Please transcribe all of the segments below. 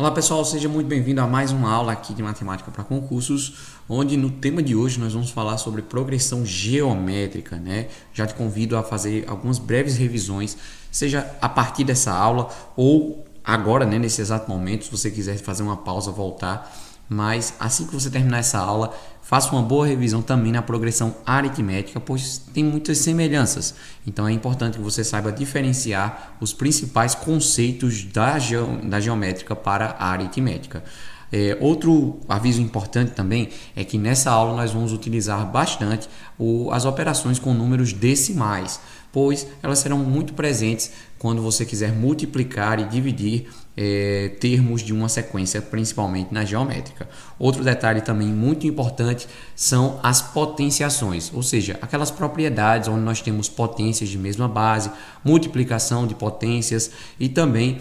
Olá pessoal, seja muito bem-vindo a mais uma aula aqui de matemática para concursos, onde no tema de hoje nós vamos falar sobre progressão geométrica, né? Já te convido a fazer algumas breves revisões, seja a partir dessa aula ou agora, né, nesse exato momento, se você quiser fazer uma pausa, voltar. Mas assim que você terminar essa aula, faça uma boa revisão também na progressão aritmética, pois tem muitas semelhanças. Então é importante que você saiba diferenciar os principais conceitos da geométrica para a aritmética. Outro aviso importante também é que nessa aula nós vamos utilizar bastante as operações com números decimais, pois elas serão muito presentes quando você quiser multiplicar e dividir termos de uma sequência, principalmente na geométrica. Outro detalhe também muito importante são as potenciações, ou seja, aquelas propriedades onde nós temos potências de mesma base, multiplicação de potências e também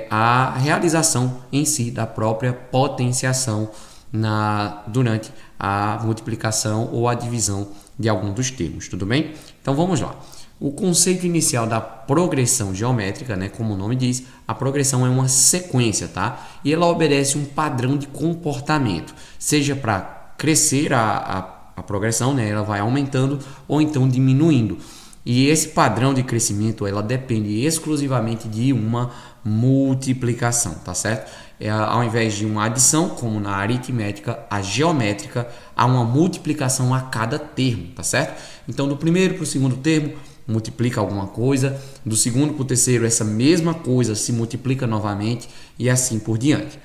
a realização em si da própria potenciação durante a multiplicação ou a divisão de algum dos termos, tudo bem? Então vamos lá. O conceito inicial da progressão geométrica, né, como o nome diz, a progressão é uma sequência, tá? E ela obedece um padrão de comportamento, seja para crescer a progressão, né, ela vai aumentando ou então diminuindo. E esse padrão de crescimento, ela depende exclusivamente de uma multiplicação, tá certo? Ao invés de uma adição, como na aritmética, a geométrica, há uma multiplicação a cada termo, tá certo? Então, do primeiro para o segundo termo, multiplica alguma coisa, do segundo para o terceiro, essa mesma coisa se multiplica novamente e assim por diante.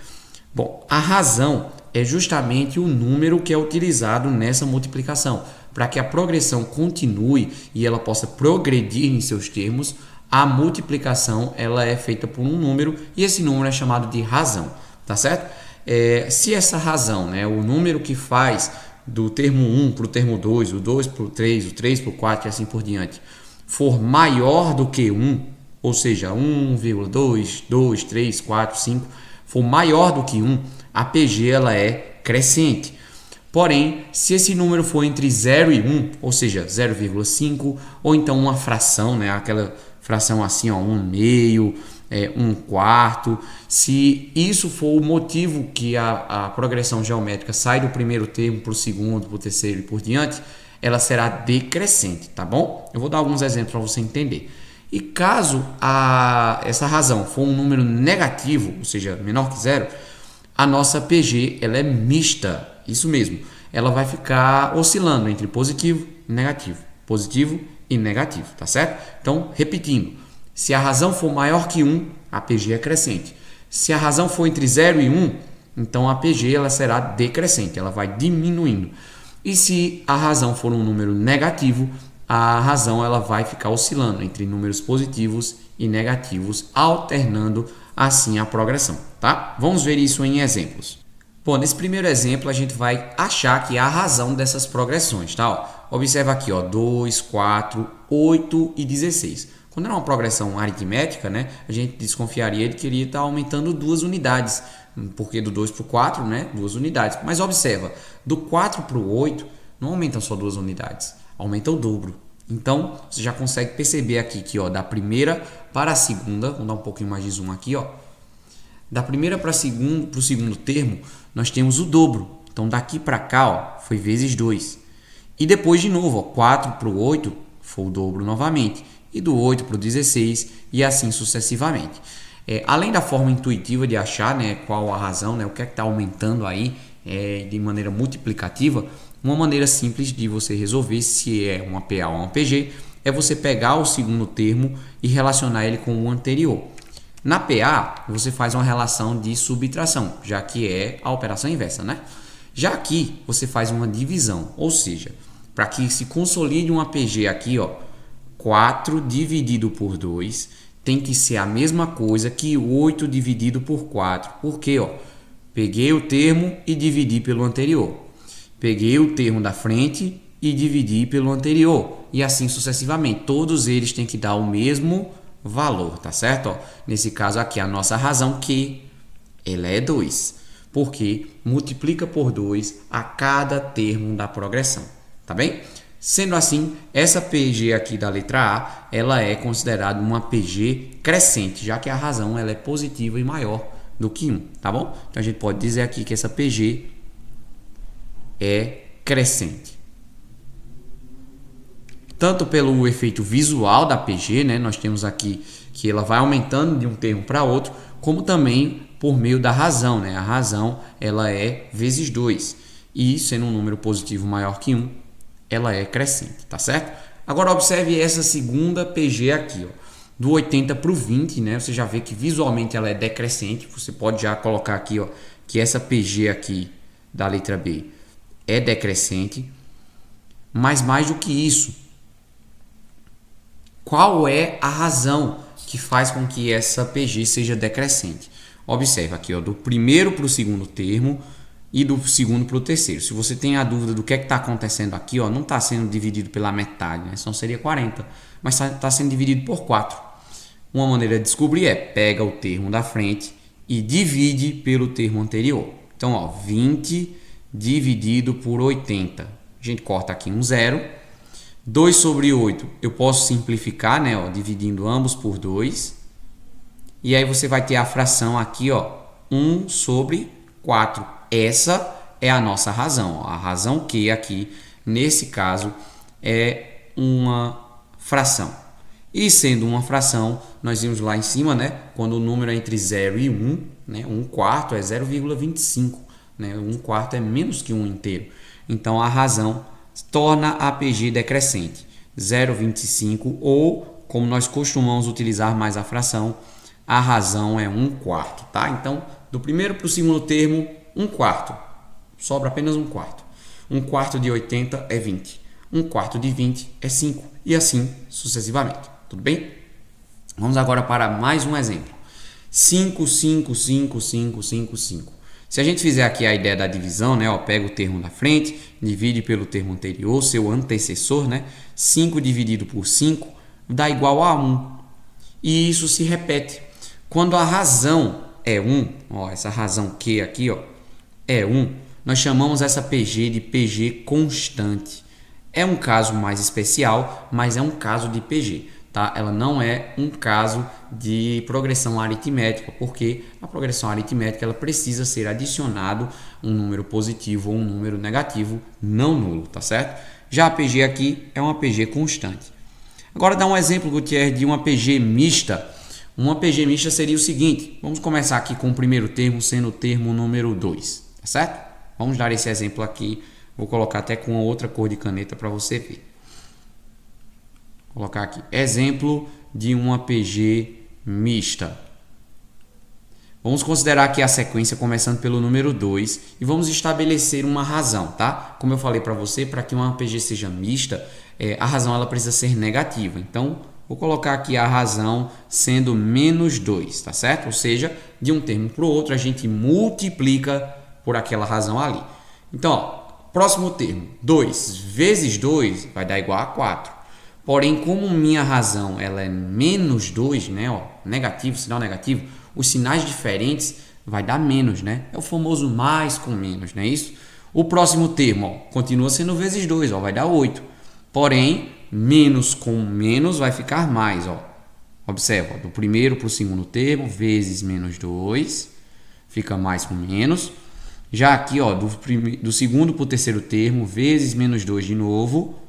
Bom, a razão é justamente o número que é utilizado nessa multiplicação. Para que a progressão continue e ela possa progredir em seus termos, a multiplicação ela é feita por um número e esse número é chamado de razão, tá certo? Se essa razão, né, o número que faz do termo 1 para o termo 2, o 2 para o 3, o 3 para o 4 e assim por diante, for maior do que 1, ou seja, 1,2, 2, 3, 4, 5, for maior do que 1, a PG ela é crescente. Porém, se esse número for entre 0 e 1, ou seja, 0,5, ou então uma fração, né, aquela fração assim, ó, 1 meio, 1 quarto, se isso for o motivo que a progressão geométrica sai do primeiro termo para o segundo, para o terceiro e por diante, ela será decrescente, tá bom? Eu vou dar alguns exemplos para você entender. E caso essa razão for um número negativo, ou seja, menor que zero, a nossa PG ela é mista, isso mesmo. Ela vai ficar oscilando entre positivo e negativo, tá certo? Então, repetindo, se a razão for maior que 1, a PG é crescente. Se a razão for entre 0 e 1, então a PG ela será decrescente, ela vai diminuindo. E se a razão for um número negativo, a razão ela vai ficar oscilando entre números positivos e negativos, alternando assim a progressão, tá? Vamos ver isso em exemplos. Bom, nesse primeiro exemplo a gente vai achar que a razão dessas progressões, tá? Observa aqui, ó, 2, 4, 8 e 16. Quando é uma progressão aritmética, né, a gente desconfiaria de que iria estar aumentando 2 unidades, porque do 2 para o 4, né, 2 unidades. Mas observa, do 4 para o 8 não aumentam só 2 unidades, aumenta o dobro. Então, você já consegue perceber aqui que, ó, da primeira para a segunda, vamos dar um pouquinho mais de zoom aqui, ó. Da primeira para o segundo termo, nós temos o dobro. Então, daqui para cá, ó, foi vezes 2. E depois, de novo, ó, 4 para o 8 foi o dobro novamente. E do 8 para o 16 e assim sucessivamente. Além da forma intuitiva de achar, né, qual a razão, né, o que é que está aumentando aí de maneira multiplicativa, uma maneira simples de você resolver se é uma PA ou uma PG é você pegar o segundo termo e relacionar ele com o anterior. Na PA, você faz uma relação de subtração, já que é a operação inversa, né? Já aqui, você faz uma divisão, ou seja, para que se consolide uma PG aqui, ó, 4 dividido por 2 tem que ser a mesma coisa que 8 dividido por 4. Por quê? Ó? Peguei o termo e dividi pelo anterior. Peguei o termo da frente e dividi pelo anterior. E assim sucessivamente. Todos eles têm que dar o mesmo valor, tá certo? Ó, nesse caso aqui, a nossa razão que ela é 2. Porque multiplica por 2 a cada termo da progressão. Tá bem? Sendo assim, essa PG aqui da letra A, ela é considerada uma PG crescente, já que a razão ela é positiva e maior do que 1, tá bom? Então a gente pode dizer aqui que essa PG é crescente. Tanto pelo efeito visual da PG, né? Nós temos aqui que ela vai aumentando de um termo para outro, como também por meio da razão, né? A razão ela é vezes 2 e sendo um número positivo maior que 1, ela é crescente, tá certo? Agora observe essa segunda PG aqui, ó, do 80 para o 20, né? Você já vê que visualmente ela é decrescente. Você pode já colocar aqui, ó, que essa PG aqui da letra B é decrescente, mas mais do que isso, qual é a razão que faz com que essa PG seja decrescente? Observe aqui, ó, do primeiro para o segundo termo e do segundo para o terceiro. Se você tem a dúvida do que é que está acontecendo aqui, ó, não está sendo dividido pela metade, né? Senão seria 40, mas está sendo dividido por 4. Uma maneira de descobrir é pega o termo da frente e divide pelo termo anterior. Então, ó, 20 dividido por 80. A gente corta aqui um zero. 2 sobre 8 eu posso simplificar, né, ó, dividindo ambos por 2. E aí você vai ter a fração aqui, ó, 1 sobre 4. Essa é a nossa razão. Ó. A razão Q aqui, nesse caso, é uma fração. E sendo uma fração, nós vimos lá em cima, né, quando o número é entre 0 e 1, né, 1 quarto é 0,25. Né, 1 quarto é menos que 1 inteiro. Então, a razão torna a PG decrescente, 0,25 ou, como nós costumamos utilizar mais a fração, a razão é 1 quarto, tá? Então, do primeiro para o segundo termo, 1 quarto, sobra apenas 1 quarto. 1 quarto de 80 é 20, 1 quarto de 20 é 5 e assim sucessivamente, tudo bem? Vamos agora para mais um exemplo, 5, 5, 5, 5, 5, 5. Se a gente fizer aqui a ideia da divisão, né, ó, pega o termo da frente, divide pelo termo anterior, seu antecessor, né, 5 dividido por 5 dá igual a 1. E isso se repete. Quando a razão é 1, ó, essa razão Q aqui, ó, é 1, nós chamamos essa PG de PG constante. É um caso mais especial, mas é um caso de PG. Tá? Ela não é um caso de progressão aritmética, porque a progressão aritmética ela precisa ser adicionado um número positivo ou um número negativo não nulo, tá certo? Já a PG aqui é uma PG constante. Agora dá um exemplo, Gutierrez, de uma PG mista. Uma PG mista seria o seguinte, vamos começar aqui com o primeiro termo sendo o termo número 2, tá certo? Vamos dar esse exemplo aqui, vou colocar até com outra cor de caneta para você ver. Colocar aqui, exemplo de uma PG mista. Vamos considerar aqui a sequência começando pelo número 2 e vamos estabelecer uma razão, tá? Como eu falei para você, para que uma PG seja mista, a razão ela precisa ser negativa. Então, vou colocar aqui a razão sendo menos 2, tá certo? Ou seja, de um termo para o outro a gente multiplica por aquela razão ali. Então, ó, próximo termo, 2 vezes 2 vai dar igual a 4. Porém, como minha razão ela é menos 2, né, ó, negativo, sinal negativo, os sinais diferentes vai dar menos, né? É o famoso mais com menos, não é isso? O próximo termo, ó, continua sendo vezes 2, ó, vai dar 8. Porém, menos com menos vai ficar mais, ó. Observa, ó, do primeiro para o segundo termo, vezes menos 2, fica mais com menos. Já aqui, ó, do segundo para o terceiro termo, vezes menos 2 de novo,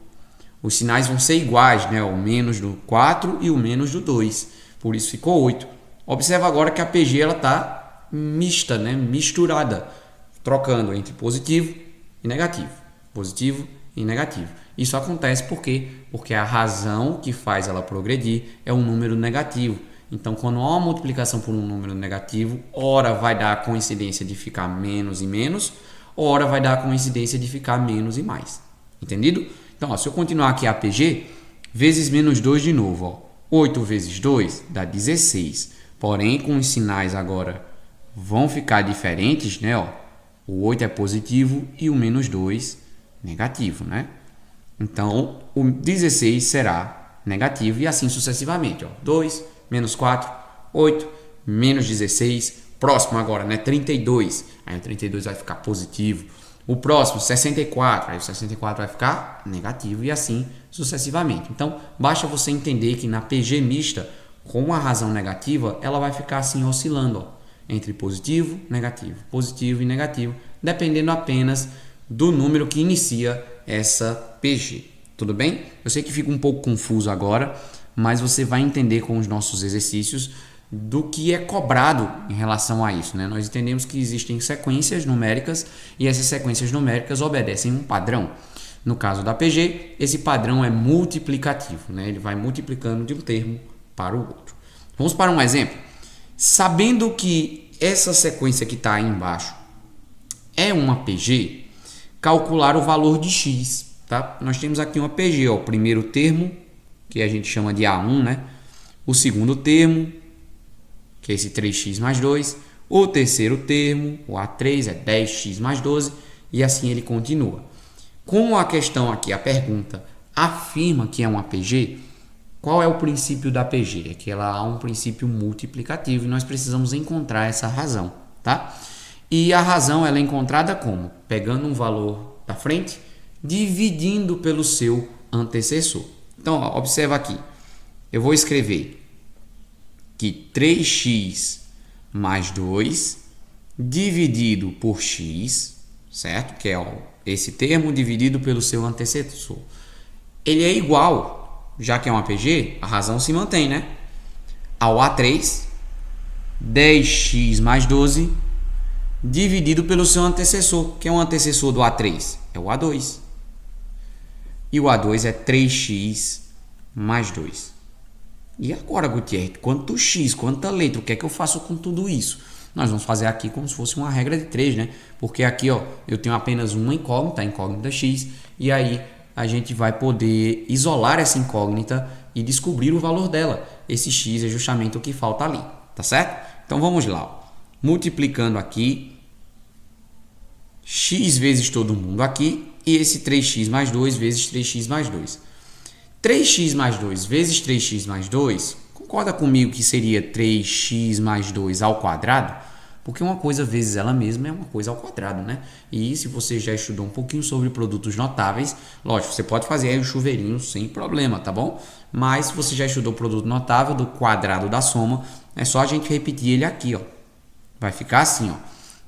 os sinais vão ser iguais, né? O menos do 4 e o menos do 2. Por isso ficou 8. Observa agora que a PG está mista, né? Misturada, trocando entre positivo e negativo. Positivo e negativo. Isso acontece por quê? Porque a razão que faz ela progredir é um número negativo. Então, quando há uma multiplicação por um número negativo, ora vai dar a coincidência de ficar menos e menos, ora vai dar a coincidência de ficar menos e mais. Entendido? Então, ó, se eu continuar aqui a PG, vezes menos 2 de novo. Ó. 8 vezes 2 dá 16. Porém, com os sinais agora vão ficar diferentes, né? Ó. O 8 é positivo e o menos 2 negativo, né? Então, o 16 será negativo e assim sucessivamente. Ó. 2, menos 4, 8, menos 16. Próximo agora, né? 32. Aí o 32 vai ficar positivo. O próximo, 64, aí o 64 vai ficar negativo e assim sucessivamente. Então, basta você entender que na PG mista, com a razão negativa, ela vai ficar assim oscilando. Ó. entre positivo e negativo, dependendo apenas do número que inicia essa PG. Tudo bem? Eu sei que fica um pouco confuso agora, mas você vai entender com os nossos exercícios do que é cobrado em relação a isso, né? Nós entendemos que existem sequências numéricas e essas sequências numéricas obedecem um padrão. No caso da PG, esse padrão é multiplicativo, né? Ele vai multiplicando de um termo para o outro. Vamos para um exemplo. Sabendo que essa sequência que está aí embaixo é uma PG, calcular o valor de x, tá? Nós temos aqui uma PG, ó, o primeiro termo, que a gente chama de A1, né? O segundo termo, que é esse 3x mais 2. O terceiro termo, o A3, é 10x mais 12. E assim ele continua. Como a questão aqui, a pergunta, afirma que é uma PG, qual é o princípio da PG? É que ela há um princípio multiplicativo e nós precisamos encontrar essa razão, tá? E a razão ela é encontrada como? Pegando um valor da frente, dividindo pelo seu antecessor. Então, ó, observa aqui. Eu vou escrever que 3x mais 2 dividido por x, certo? Que é ó, esse termo dividido pelo seu antecessor. Ele é igual, já que é uma PG, a razão se mantém, né? Ao A3, 10x mais 12 dividido pelo seu antecessor. Que é o antecessor do A3? É o A2. E o A2 é 3x mais 2. E agora, Gutierrez, quanto x, quanta letra, o que é que eu faço com tudo isso? Nós vamos fazer aqui como se fosse uma regra de 3, né? Porque aqui, ó, eu tenho apenas uma incógnita, a incógnita x, e aí a gente vai poder isolar essa incógnita e descobrir o valor dela. Esse x é justamente o que falta ali, tá certo? Então vamos lá, ó. Multiplicando aqui, x vezes todo mundo aqui, e esse 3x mais 2 vezes 3x mais 2. 3x mais 2 vezes 3x mais 2, concorda comigo que seria 3x mais 2 ao quadrado? Porque uma coisa vezes ela mesma é uma coisa ao quadrado, né? E se você já estudou um pouquinho sobre produtos notáveis, lógico, você pode fazer aí o chuveirinho sem problema, tá bom? Mas se você já estudou produto notável do quadrado da soma, é só a gente repetir ele aqui, ó. Vai ficar assim, ó.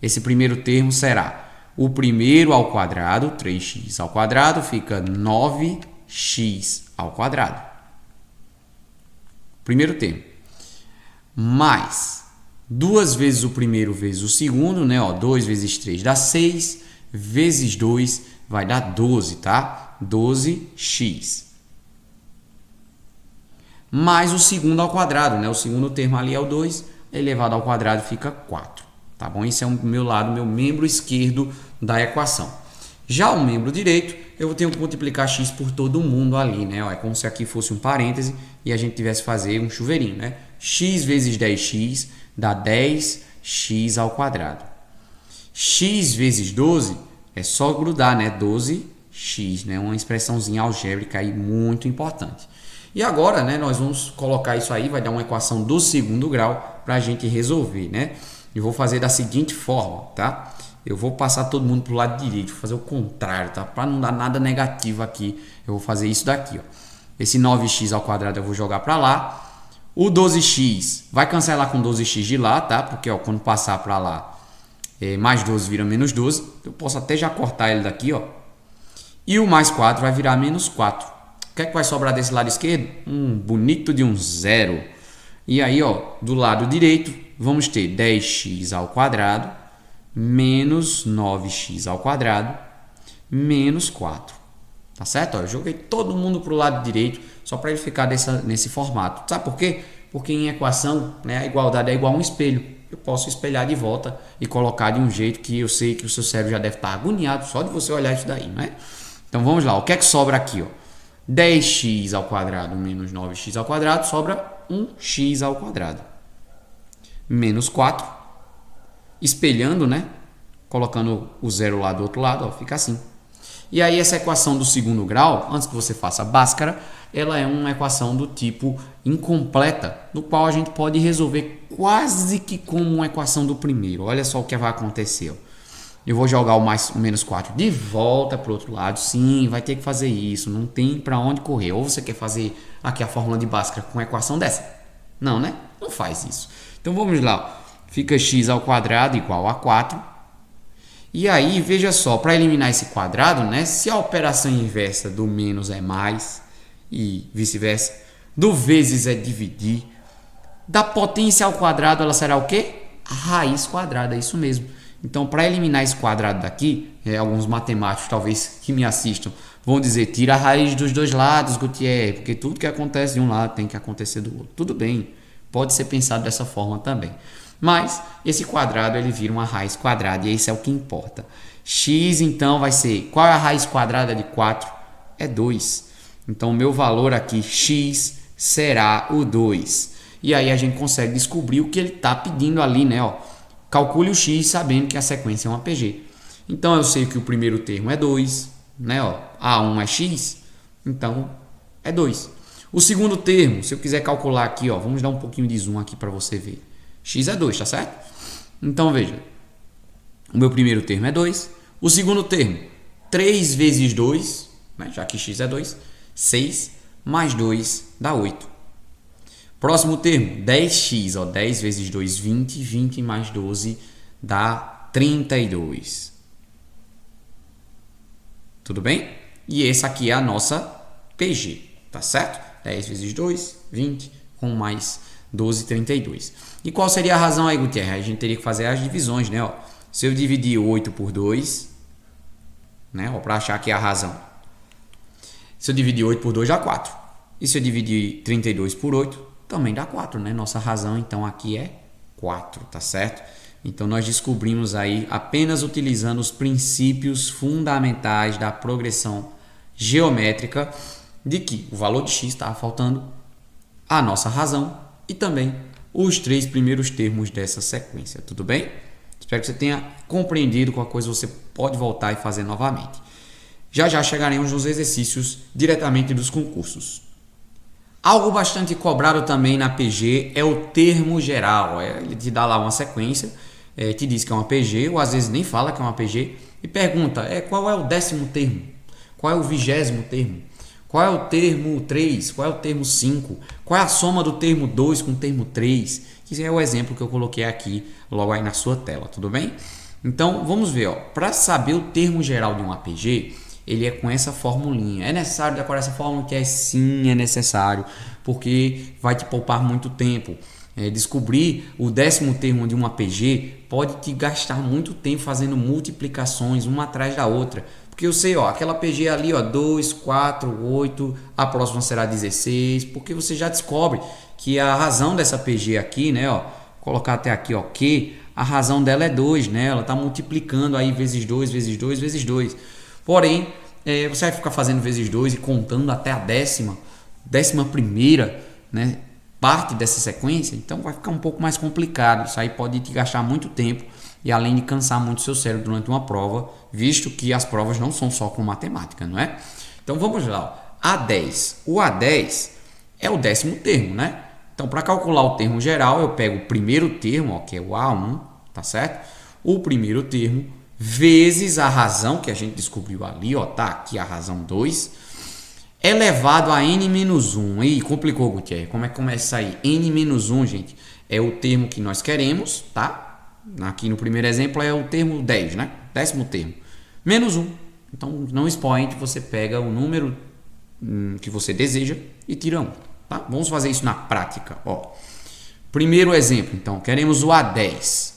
Esse primeiro termo será o primeiro ao quadrado, 3x ao quadrado, fica 9x ao quadrado. Primeiro termo. Mais 2 vezes o primeiro vezes o segundo, né? Ó, 2 vezes 3 dá 6, vezes 2 vai dar 12, tá? 12x. Mais o segundo ao quadrado, né? O segundo termo ali é o 2, elevado ao quadrado fica 4, tá bom? Esse é o meu lado, meu membro esquerdo da equação. Já o membro direito, eu tenho que multiplicar x por todo mundo ali, né? Ó, é como se aqui fosse um parêntese e a gente tivesse que fazer um chuveirinho, né? X vezes 10x dá 10x ao quadrado. X vezes 12 é só grudar, né? 12x, né? Uma expressãozinha algébrica aí muito importante. E agora, né, nós vamos colocar isso aí, vai dar uma equação do segundo grau para a gente resolver, né? Eu vou fazer da seguinte forma, tá? Eu vou passar todo mundo para o lado direito, vou fazer o contrário, tá? Para não dar nada negativo aqui, eu vou fazer isso daqui, ó. Esse 9x ao quadrado eu vou jogar para lá. O 12x vai cancelar com 12x de lá, tá? Porque, ó, quando passar para lá, mais 12 vira menos 12. Eu posso até já cortar ele daqui, ó. E o mais 4 vai virar menos 4. O que é que vai sobrar desse lado esquerdo? Bonito de um zero. E aí, ó, do lado direito, vamos ter 10x ao quadrado menos 9x ao quadrado menos 4. Tá certo? Ó, eu joguei todo mundo para o lado direito só para ele ficar nesse formato. Sabe por quê? Porque em equação, né, a igualdade é igual a um espelho. Eu posso espelhar de volta e colocar de um jeito que eu sei que o seu cérebro já deve estar agoniado só de você olhar isso daí, não é? Então vamos lá. O que é que sobra aqui, ó? 10x ao quadrado menos 9x ao quadrado sobra 1x ao quadrado. Menos 4. Espelhando, né? Colocando o zero lá do outro lado, ó, fica assim. E aí essa equação do segundo grau, antes que você faça a Bhaskara, ela é uma equação do tipo incompleta, no qual a gente pode resolver quase que como uma equação do primeiro. Olha só o que vai acontecer, ó. Eu vou jogar o menos 4 de volta para o outro lado. Sim, vai ter que fazer isso. Não tem para onde correr. Ou você quer fazer aqui a fórmula de Bhaskara com uma equação dessa? Não, né? Não faz isso. Então vamos lá. fica x ao quadrado igual a 4. E aí, veja só, para eliminar esse quadrado, né, se a operação inversa do menos é mais e vice-versa, do vezes é dividir, da potência ao quadrado ela será o quê? A raiz quadrada, é isso mesmo. Então, para eliminar esse quadrado daqui, alguns matemáticos talvez que me assistam vão dizer, tira a raiz dos dois lados, Gutierre, porque tudo que acontece de um lado tem que acontecer do outro. Tudo bem, pode ser pensado dessa forma também. Mas esse quadrado ele vira uma raiz quadrada e isso é o que importa. X então vai ser, qual é a raiz quadrada de 4? É 2. Então o meu valor aqui, x, será o 2. E aí a gente consegue descobrir o que ele está pedindo ali, né? Ó, calcule o x sabendo que a sequência é uma PG. Então eu sei que o primeiro termo é 2, né? Ó, A1 é x, então é 2. O segundo termo, se eu quiser calcular aqui, ó, vamos dar um pouquinho de zoom aqui para você ver. X é 2, tá certo? Então, veja. O meu primeiro termo é 2. O segundo termo, 3 vezes 2, né, já que x é 2, 6 mais 2 dá 8. Próximo termo, 10x, ó, 10 vezes 2, 20. 20 mais 12 dá 32. Tudo bem? E essa aqui é a nossa PG, tá certo? 10 vezes 2, 20, com mais 12, 32. E qual seria a razão aí, Gutierre? A gente teria que fazer as divisões, né? Ó, se eu dividir 8 por 2, né? Para achar aqui a razão. Se eu dividir 8 por 2, dá 4. E se eu dividir 32 por 8, também dá 4, né? Nossa razão, então, aqui é 4, tá certo? Então, nós descobrimos aí, apenas utilizando os princípios fundamentais da progressão geométrica, de que o valor de x estava faltando, a nossa razão e também os 3 primeiros termos dessa sequência, tudo bem? Espero que você tenha compreendido. Qualquer coisa você pode voltar e fazer novamente. Já já chegaremos nos exercícios diretamente dos concursos. Algo bastante cobrado também na PG é o termo geral. Ele te dá lá uma sequência, te diz que é uma PG, ou às vezes nem fala que é uma PG, e pergunta qual é o 10º termo, qual é o 20º termo, qual é o termo 3, qual é o termo 5, qual é a soma do termo 2 com o termo 3, que é o exemplo que eu coloquei aqui logo aí na sua tela, tudo bem? Então vamos ver, para saber o termo geral de um APG, ele é com essa formulinha. É necessário decorar essa fórmula? Que sim, é necessário, porque vai te poupar muito tempo. Descobrir o 10º termo de um APG pode te gastar muito tempo fazendo multiplicações uma atrás da outra. Porque eu sei, aquela PG ali, 2, 4, 8, a próxima será 16, porque você já descobre que a razão dessa PG aqui, né, colocar até aqui, que a razão dela é 2, né, ela está multiplicando aí vezes 2, vezes 2, vezes 2. Porém, você vai ficar fazendo vezes 2 e contando até a 11ª, né, parte dessa sequência, então vai ficar um pouco mais complicado. Isso aí pode te gastar muito tempo e além de cansar muito seu cérebro durante uma prova, visto que as provas não são só com matemática, não é? Então vamos lá, A10. O A10 é o 10º termo, né? Então para calcular o termo geral, eu pego o primeiro termo, que é o A1, tá certo? O primeiro termo vezes a razão que a gente descobriu ali, tá aqui a razão 2, elevado a n-1. Ih, complicou, Gutierre. Como é que começa aí? N-1, gente, é o termo que nós queremos, tá? Aqui no primeiro exemplo é o termo 10, né? 10º termo. Menos 1. Então, não expoente, você pega o número que você deseja e tira 1. Tá? Vamos fazer isso na prática. Primeiro exemplo, então, queremos o A10.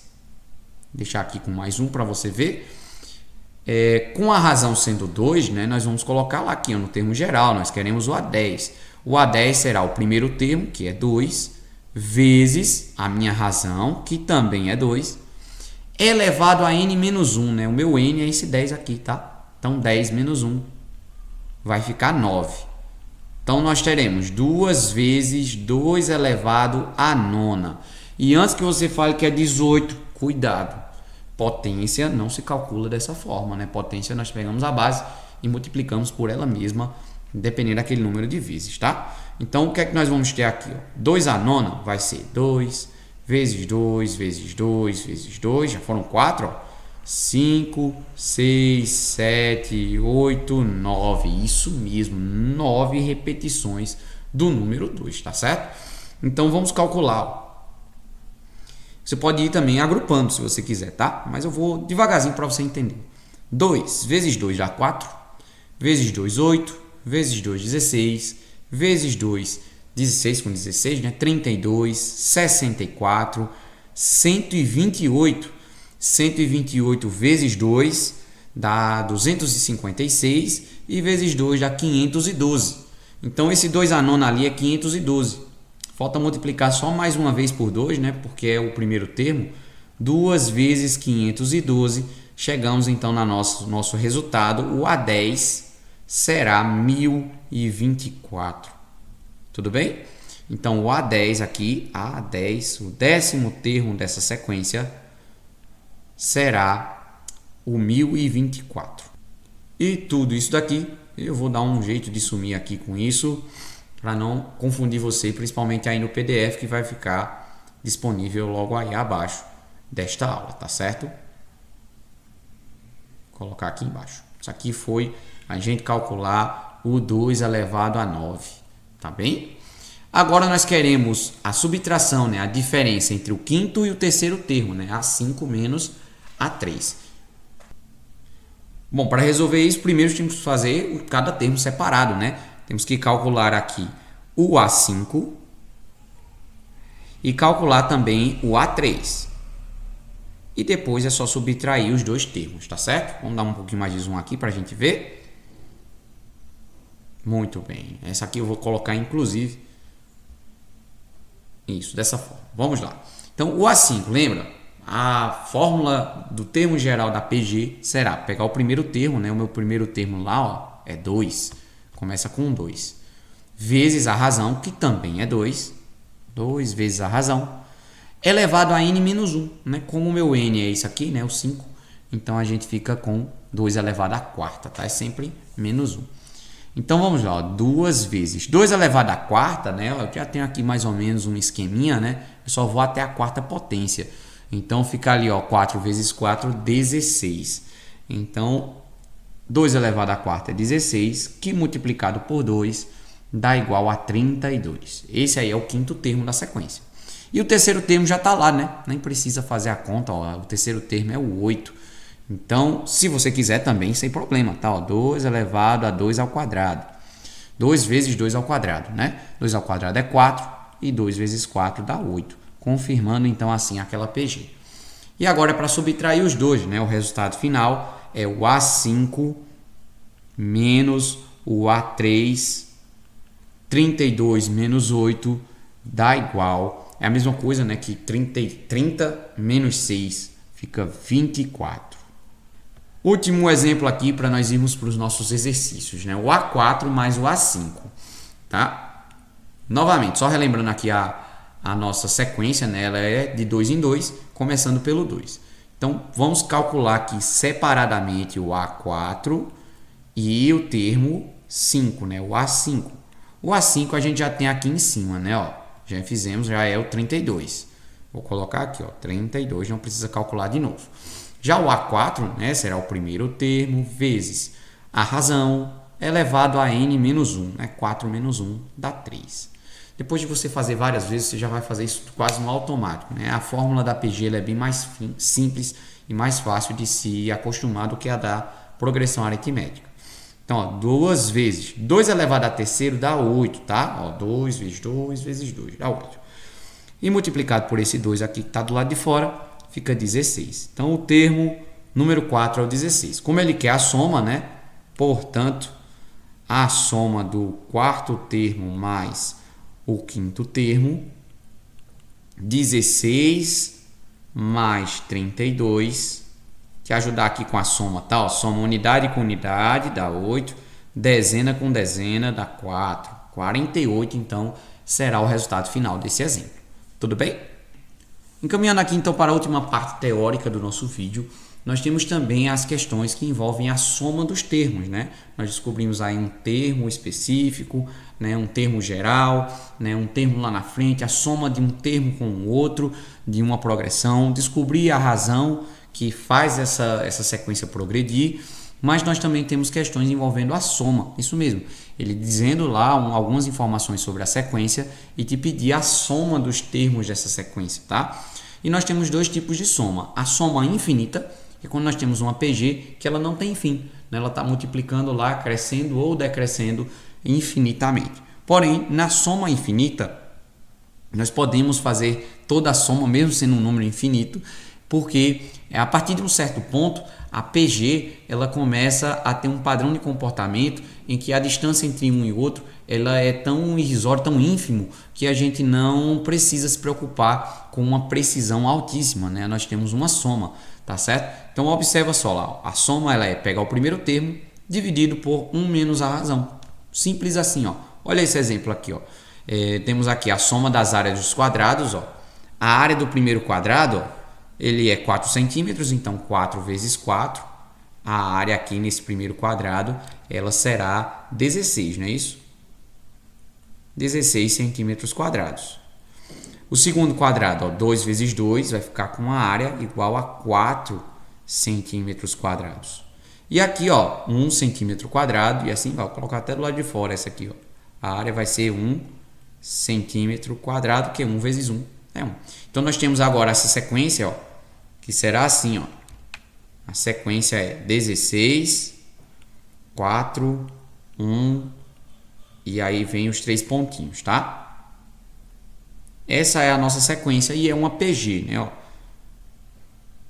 Vou deixar aqui com mais 1 para você ver. Com a razão sendo 2, né, nós vamos colocar lá aqui no termo geral, nós queremos o A10. O A10 será o primeiro termo, que é 2, vezes a minha razão, que também é 2, elevado a n-1, né? O meu n é esse 10 aqui, tá? Então 10 menos 1 vai ficar 9. Então nós teremos 2 vezes 2 elevado a 9. E antes que você fale que é 18, cuidado. Potência não se calcula dessa forma, né? Potência nós pegamos a base e multiplicamos por ela mesma, dependendo daquele número de vezes, tá? Então, o que é que nós vamos ter aqui? 2 a 9 vai ser 2 vezes 2 vezes 2 vezes 2, já foram 4, 5, 6, 7, 8, 9. Isso mesmo, 9 repetições do número 2, tá certo? Então, vamos calcular. Você pode ir também agrupando se você quiser, tá? Mas eu vou devagarzinho para você entender. 2 vezes 2 dá 4, vezes 2, 8, vezes 2, 16, vezes 2, 16 com 16, né? 32, 64, 128. 128 vezes 2 dá 256 e vezes 2 dá 512. Então esse 2 a nona ali é 512. Falta multiplicar só mais uma vez por 2, né? Porque é o primeiro termo. 2 vezes 512. Chegamos então no nosso resultado. O A10 será 1024. Tudo bem? Então o A10 aqui, A10, o 10º termo dessa sequência, será o 1024. E tudo isso daqui, eu vou dar um jeito de sumir aqui com isso, para não confundir você, principalmente aí no PDF que vai ficar disponível logo aí abaixo desta aula, tá certo? Vou colocar aqui embaixo. Isso aqui foi a gente calcular o 2 elevado a 9, tá bem? Agora nós queremos a subtração, né? A diferença entre o quinto e o terceiro termo, né? A5 menos A3. Bom, para resolver isso, primeiro temos que fazer cada termo separado, né? Temos que calcular aqui o A5 e calcular também o A3. E depois é só subtrair os dois termos, tá certo? Vamos dar um pouquinho mais de zoom aqui para a gente ver. Muito bem. Essa aqui eu vou colocar inclusive isso, dessa forma. Vamos lá. Então, o A5, lembra? A fórmula do termo geral da PG será pegar o primeiro termo, né? O meu primeiro termo lá, ó, é 2. Começa com 2. Vezes a razão, que também é 2. 2 vezes a razão. Elevado a n menos 1. Né? Como o meu n é isso aqui, né? O 5. Então, a gente fica com 2 elevado à quarta, tá? É sempre menos 1. Então, vamos lá. 2 vezes 2 elevado à quarta, né? Eu já tenho aqui mais ou menos um esqueminha, né? Eu só vou até a quarta potência. Então, fica ali, ó, 4 vezes 4, 16. Então, 2 elevado à quarta é 16, que multiplicado por 2 dá igual a 32. Esse aí é o quinto termo da sequência. E o terceiro termo já está lá, né? Nem precisa fazer a conta, ó. O terceiro termo é o 8. Então, se você quiser também, sem problema, tá? Ó, 2 elevado a 2 ao quadrado. 2 vezes 2 ao quadrado, né? 2 ao quadrado é 4 e 2 vezes 4 dá 8. Confirmando então assim aquela PG. E agora é para subtrair os dois, né? O resultado final é o A5 menos o A3, 32 menos 8 dá igual. É a mesma coisa, né? Que 30 menos 6 fica 24. Último exemplo aqui para nós irmos para os nossos exercícios, né? O A4 mais o A5, tá? Novamente, só relembrando aqui a nossa sequência, né? Ela é de 2 em 2, começando pelo 2. Então, vamos calcular aqui separadamente o A4 e o termo 5, né? O A5. O A5 a gente já tem aqui em cima, né? Ó, já fizemos, já é o 32. Vou colocar aqui, ó, 32, não precisa calcular de novo. Já o A4, né, será o primeiro termo, vezes a razão, elevado a n menos 1. Né? 4 menos 1 dá 3. Depois de você fazer várias vezes, você já vai fazer isso quase no automático. Né? A fórmula da PG ela é bem mais simples e mais fácil de se acostumar do que a da progressão aritmética. Então, ó, 2 vezes 2 elevado a terceiro dá 8, tá? Ó, 2 vezes 2 vezes 2 dá 8. E multiplicado por esse 2 aqui que está do lado de fora, fica 16. Então, o termo número 4 é o 16. Como ele quer a soma, né? Portanto, a soma do quarto termo mais o quinto termo, 16 mais 32, que ajudar aqui com a soma, tá? Ó, soma unidade com unidade, dá 8. Dezena com dezena, dá 4. 48, então, será o resultado final desse exemplo. Tudo bem? Encaminhando aqui então para a última parte teórica do nosso vídeo, nós temos também as questões que envolvem a soma dos termos, né? Nós descobrimos aí um termo específico, né? Um termo geral, né? Um termo lá na frente, a soma de um termo com o outro, de uma progressão, descobrir a razão que faz essa sequência progredir, mas nós também temos questões envolvendo a soma, isso mesmo, ele dizendo lá algumas informações sobre a sequência e te pedir a soma dos termos dessa sequência, tá? E nós temos dois tipos de soma. A soma infinita, que é quando nós temos uma PG que ela não tem fim, né? Ela está multiplicando lá, crescendo ou decrescendo infinitamente. Porém, na soma infinita, nós podemos fazer toda a soma, mesmo sendo um número infinito, porque a partir de um certo ponto, a PG ela começa a ter um padrão de comportamento em que a distância entre um e outro ela é tão irrisória, tão ínfimo, que a gente não precisa se preocupar com uma precisão altíssima, né? Nós temos uma soma, tá certo? Então observa só lá, a soma ela é pegar o primeiro termo dividido por 1 menos a razão. Simples assim, ó. Olha esse exemplo aqui, ó. Temos aqui a soma das áreas dos quadrados, ó. A área do primeiro quadrado, ó, ele é 4 centímetros, então 4 vezes 4. A área aqui nesse primeiro quadrado, ela será 16, não é isso? 16 centímetros quadrados. O segundo quadrado, ó, 2 vezes 2, vai ficar com uma área igual a 4 centímetros quadrados. E aqui, ó, 1 centímetro quadrado, e assim vai, vou colocar até do lado de fora essa aqui, ó. A área vai ser 1 centímetro quadrado, que é 1 vezes 1 é 1. Então, nós temos agora essa sequência, ó, que será assim, ó. A sequência é 16, 4, 1, e aí vem os 3 pontinhos, tá? Essa é a nossa sequência e é uma PG, né? Ó.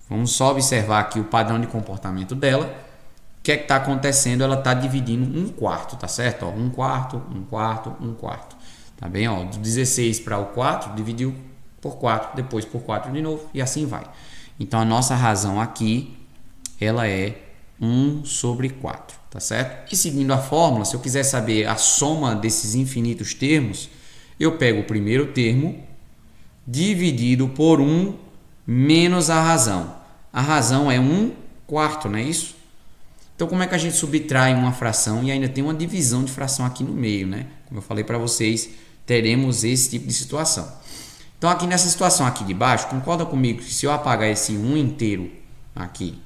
Vamos só observar aqui o padrão de comportamento dela. O que é que está acontecendo? Ela está dividindo 1/4, tá certo? Ó, 1/4, 1/4, 1/4. Tá bem? Ó, do 16 para o 4, dividiu por 4, depois por 4 de novo e assim vai. Então, a nossa razão aqui, ela é 1 sobre 4, tá certo? E seguindo a fórmula, se eu quiser saber a soma desses infinitos termos, eu pego o primeiro termo dividido por 1 menos a razão. A razão é 1/4, não é isso? Então, como é que a gente subtrai uma fração e ainda tem uma divisão de fração aqui no meio, né? Como eu falei para vocês, teremos esse tipo de situação. Então, aqui nessa situação aqui de baixo, concorda comigo que se eu apagar esse 1 inteiro aqui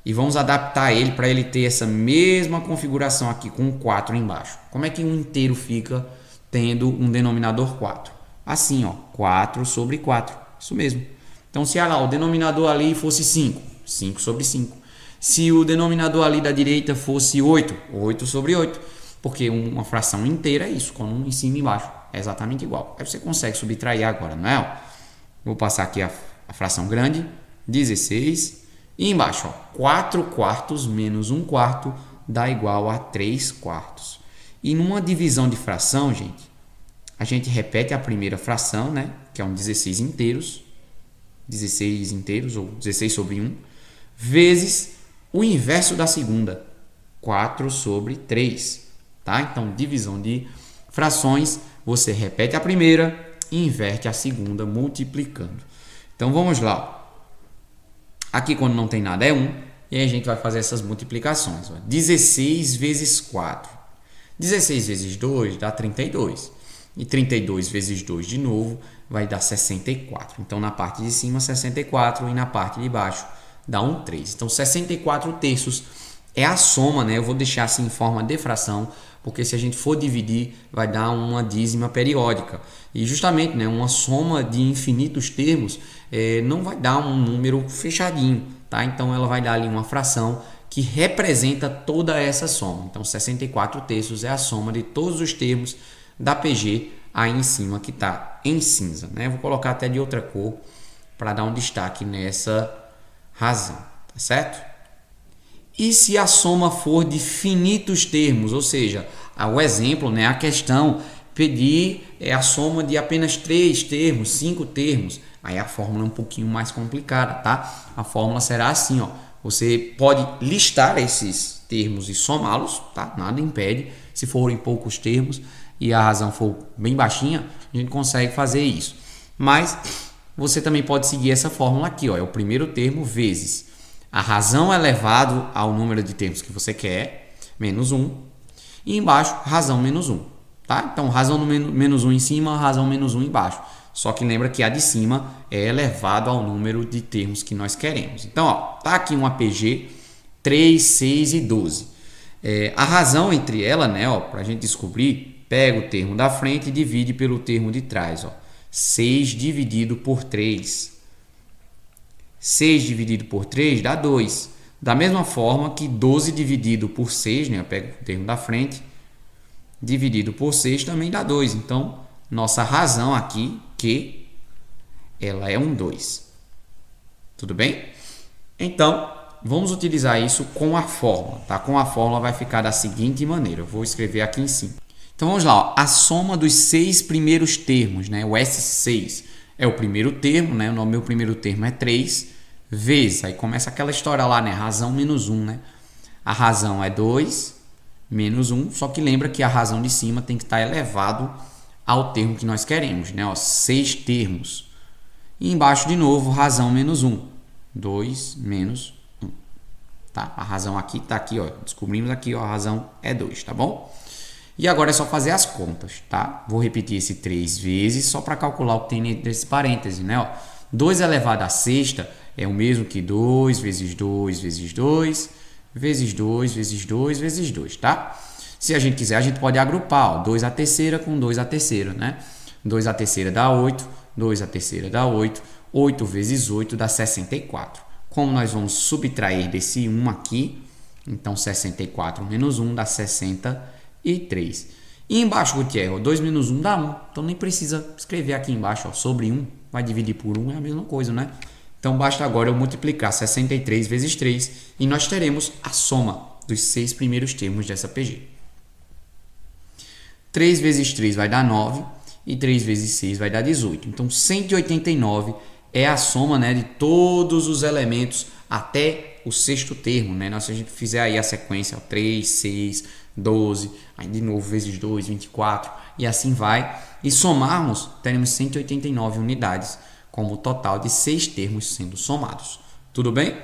e vamos adaptar ele para ele ter essa mesma configuração aqui com 4 embaixo. Como é que 1 inteiro fica tendo um denominador 4? Assim, ó, 4 sobre 4. Isso mesmo. Então, se lá, o denominador ali fosse 5, 5 sobre 5. Se o denominador ali da direita fosse 8, 8 sobre 8. Porque uma fração inteira é isso, com um em cima e embaixo. É exatamente igual. Aí você consegue subtrair agora, não é? Vou passar aqui a fração grande, 16. E embaixo, ó, 4 quartos menos 1 quarto dá igual a 3 quartos. E numa divisão de fração, gente, a gente repete a primeira fração, né? Que é um 16 inteiros. 16 inteiros, ou 16 sobre 1. Vezes o inverso da segunda, 4 sobre 3. Tá? Então, divisão de frações, você repete a primeira e inverte a segunda, multiplicando. Então, vamos lá. Aqui, quando não tem nada, é 1. E aí a gente vai fazer essas multiplicações. Ó. 16 vezes 4. 16 vezes 2 dá 32. E 32 vezes 2 de novo vai dar 64. Então, na parte de cima, 64. E na parte de baixo, dá 1 3. Então, 64 terços é a soma, né? Eu vou deixar assim em forma de fração, porque se a gente for dividir, vai dar uma dízima periódica. E justamente, né, uma soma de infinitos termos não vai dar um número fechadinho, tá? Então, ela vai dar ali uma fração que representa toda essa soma. Então, 64 terços é a soma de todos os termos da PG aí em cima, que está em cinza, né? Vou colocar até de outra cor para dar um destaque nessa razão, tá certo? E se a soma for de finitos termos, ou seja, o exemplo, né, a questão pedir a soma de apenas 3 termos, 5 termos, aí a fórmula é um pouquinho mais complicada, tá? A fórmula será assim, ó, você pode listar esses termos e somá-los, tá? Nada impede, se forem poucos termos e a razão for bem baixinha, a gente consegue fazer isso. Mas você também pode seguir essa fórmula aqui, ó, é o primeiro termo vezes a razão elevado ao número de termos que você quer, menos 1, e embaixo, razão menos 1. Tá? Então, razão menos 1 em cima, razão menos 1 embaixo. Só que lembra que a de cima é elevado ao número de termos que nós queremos. Então, ó, tá aqui uma PG 3, 6 e 12. A razão entre ela, né, para a gente descobrir, pega o termo da frente e divide pelo termo de trás. Ó. 6 dividido por 3. 6 dividido por 3 dá 2. Da mesma forma que 12 dividido por 6, né? Eu pego o termo da frente, dividido por 6 também dá 2. Então, nossa razão aqui, Q, ela é um 2. Tudo bem? Então, vamos utilizar isso com a fórmula, tá? Com a fórmula vai ficar da seguinte maneira. Eu vou escrever aqui em cima. Então, vamos lá. Ó. A soma dos 6 primeiros termos, né? O S6 é o primeiro termo, né? O meu primeiro termo é 3, vezes. Aí começa aquela história lá, né? Razão menos 1, né? A razão é 2 menos 1, só que lembra que a razão de cima tem que estar elevado ao termo que nós queremos, né? Ó, 6 termos. E embaixo, de novo, razão menos 1. 2 menos 1. Tá? A razão aqui está aqui, ó. Descobrimos aqui, ó, a razão é 2, tá bom? E agora é só fazer as contas, tá? Vou repetir esse 3 vezes só para calcular o que tem nesse parêntese, né? Ó, 2 elevado à sexta é o mesmo que 2 vezes 2 vezes 2 vezes 2 vezes 2 vezes 2, tá? Se a gente quiser, a gente pode agrupar, ó, 2 à terceira com 2 à terceira, né? 2 à terceira dá 8, 2 à terceira dá 8, 8 vezes 8 dá 64. Como nós vamos subtrair desse 1 aqui, então 64 menos 1 dá 63. E embaixo, Gutierrez, 2 menos 1 dá 1. Então nem precisa escrever aqui embaixo, ó, sobre 1. Vai dividir por 1, é a mesma coisa, né? Então basta agora eu multiplicar 63 vezes 3 e nós teremos a soma dos 6 primeiros termos dessa PG. 3 vezes 3 vai dar 9 e 3 vezes 6 vai dar 18. Então 189 é a soma, né, de todos os elementos até o sexto termo, né? Se a gente fizer aí a sequência, ó, 3, 6, 12, aí de novo vezes 2, 24 e assim vai. E somarmos, teremos 189 unidades como o total de 6 termos sendo somados. Tudo bem?